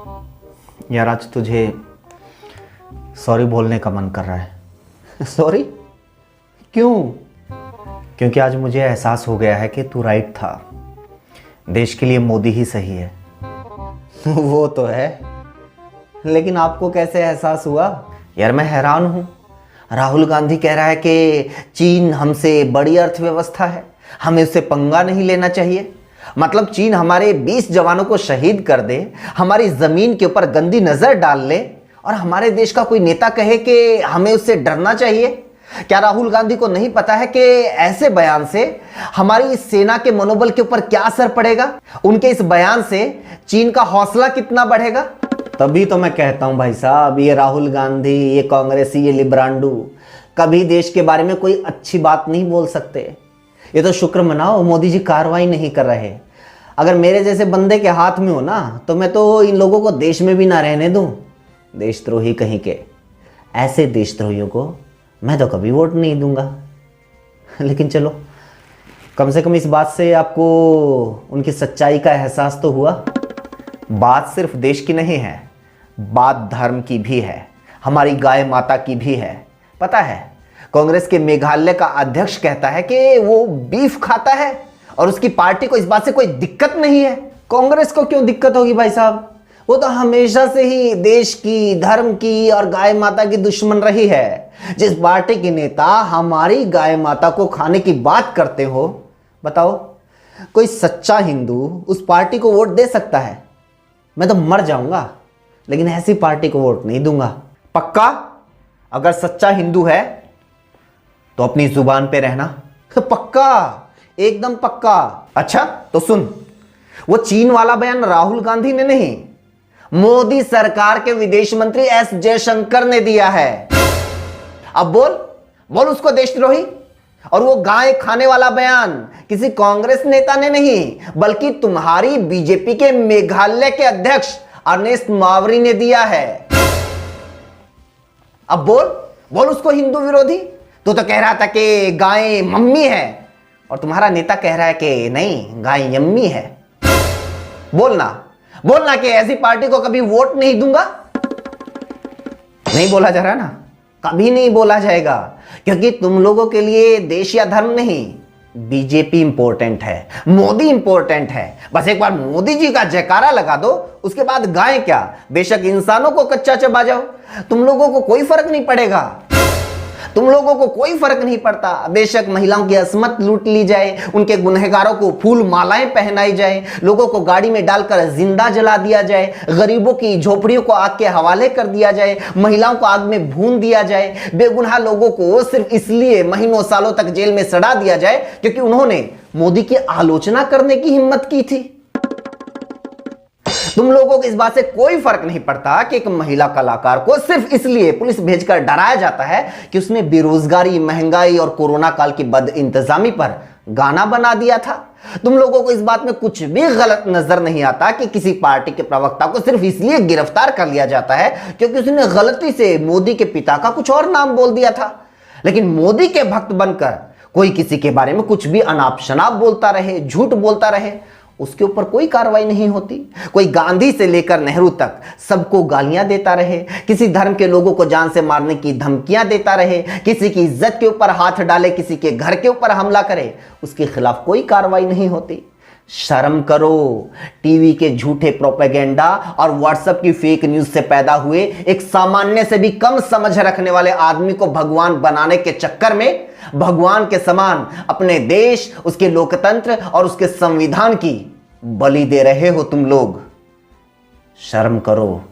यार आज तुझे सॉरी बोलने का मन कर रहा है। सॉरी क्यों? क्योंकि आज मुझे एहसास हो गया है कि तू राइट था। देश के लिए मोदी ही सही है। वो तो है, लेकिन आपको कैसे एहसास हुआ? यार मैं हैरान हूं। राहुल गांधी कह रहा है कि चीन हमसे बड़ी अर्थव्यवस्था है, हमें उससे पंगा नहीं लेना चाहिए। मतलब चीन हमारे 20 जवानों को शहीद कर दे, हमारी जमीन के ऊपर गंदी नजर डाल ले, और हमारे देश का कोई नेता कहे कि हमें उससे डरना चाहिए। क्या राहुल गांधी को नहीं पता है कि ऐसे बयान से हमारी सेना के मनोबल के ऊपर क्या असर पड़ेगा? उनके इस बयान से चीन का हौसला कितना बढ़ेगा? तभी तो मैं कहता हूं भाई साहब, ये राहुल गांधी, ये कांग्रेसी, ये लिब्रांडू कभी देश के बारे में कोई अच्छी बात नहीं बोल सकते। ये तो शुक्र मनाओ मोदी जी कार्रवाई नहीं कर रहे। अगर मेरे जैसे बंदे के हाथ में हो ना, तो मैं तो इन लोगों को देश में भी ना रहने दूं। देशद्रोही कहीं के। ऐसे देशद्रोहियों को मैं तो कभी वोट नहीं दूंगा। लेकिन चलो, कम से कम इस बात से आपको उनकी सच्चाई का एहसास तो हुआ। बात सिर्फ देश की नहीं है, बात धर्म की भी है, हमारी गाय माता की भी है। पता है, कांग्रेस के मेघालय का अध्यक्ष कहता है कि वो बीफ खाता है और उसकी पार्टी को इस बात से कोई दिक्कत नहीं है। कांग्रेस को क्यों दिक्कत होगी भाई साहब? वो तो हमेशा से ही देश की, धर्म की और गाय माता की दुश्मन रही है। जिस पार्टी के नेता हमारी गाय माता को खाने की बात करते हो, बताओ कोई सच्चा हिंदू उस पार्टी को वोट दे सकता है? मैं तो मर जाऊंगा, लेकिन ऐसी पार्टी को वोट नहीं दूंगा। पक्का? अगर सच्चा हिंदू है तो अपनी जुबान पे रहना। पक्का, एकदम पक्का। अच्छा तो सुन, वो चीन वाला बयान राहुल गांधी ने नहीं, मोदी सरकार के विदेश मंत्री एस जयशंकर ने दिया है। अब बोल बोल उसको देशद्रोही? और वो गाय खाने वाला बयान किसी कांग्रेस नेता ने नहीं, बल्कि तुम्हारी बीजेपी के मेघालय के अध्यक्ष अर्नेस्ट मावरी ने दिया है। अब बोल बोल उसको हिंदू विरोधी? तू तो कह रहा था कि गाय मम्मी है, और तुम्हारा नेता कह रहा है कि नहीं, गाय यम्मी है। बोलना बोलना कि ऐसी पार्टी को कभी वोट नहीं दूंगा। नहीं बोला जा रहा ना? कभी नहीं बोला जाएगा, क्योंकि तुम लोगों के लिए देश या धर्म नहीं, बीजेपी इंपॉर्टेंट है, मोदी इंपॉर्टेंट है। बस एक बार मोदी जी का जयकारा लगा दो, उसके बाद गाय क्या, बेशक इंसानों को कच्चा चबा जाओ, तुम लोगों को कोई फर्क नहीं पड़ेगा। तुम लोगों को कोई फर्क नहीं पड़ता। बेशक महिलाओं की असमत लूट ली जाए, उनके गुनहगारों को फूल मालाएं पहनाई जाए, लोगों को गाड़ी में डालकर जिंदा जला दिया जाए, गरीबों की झोपड़ियों को आग के हवाले कर दिया जाए, महिलाओं को आग में भून दिया जाए, बेगुनाह लोगों को सिर्फ इसलिए महीनों सालों तक जेल में सड़ा दिया जाए क्योंकि उन्होंने मोदी की आलोचना करने की हिम्मत की थी। तुम लोगों को इस बात से कोई फर्क नहीं पड़ता कि एक महिला कलाकार को सिर्फ इसलिए पुलिस भेजकर डराया जाता है कि उसने बेरोजगारी, महंगाई और कोरोना काल की बदइंतजामी पर गाना बना दिया था। तुम लोगों को इस बात में कुछ भी गलत नजर नहीं आता कि किसी पार्टी के प्रवक्ता को सिर्फ इसलिए गिरफ्तार कर लिया जाता है क्योंकि उसने गलती से मोदी के पिता का कुछ और नाम बोल दिया था। लेकिन मोदी के भक्त बनकर कोई किसी के बारे में कुछ भी अनाप शनाप बोलता रहे, झूठ बोलता रहे, उसके ऊपर कोई कार्रवाई नहीं होती। कोई गांधी से लेकर नेहरू तक सबको गालियां देता रहे, किसी धर्म के लोगों को जान से मारने की धमकियां देता रहे, किसी की इज्जत के ऊपर हाथ डाले, किसी के घर के ऊपर हमला करे, उसके खिलाफ कोई कार्रवाई नहीं होती। शर्म करो। टीवी के झूठे प्रोपेगेंडा और व्हाट्सएप की फेक न्यूज से पैदा हुए एक सामान्य से भी कम समझ रखने वाले आदमी को भगवान बनाने के चक्कर में भगवान के समान अपने देश, उसके लोकतंत्र और उसके संविधान की बलि दे रहे हो तुम लोग। शर्म करो।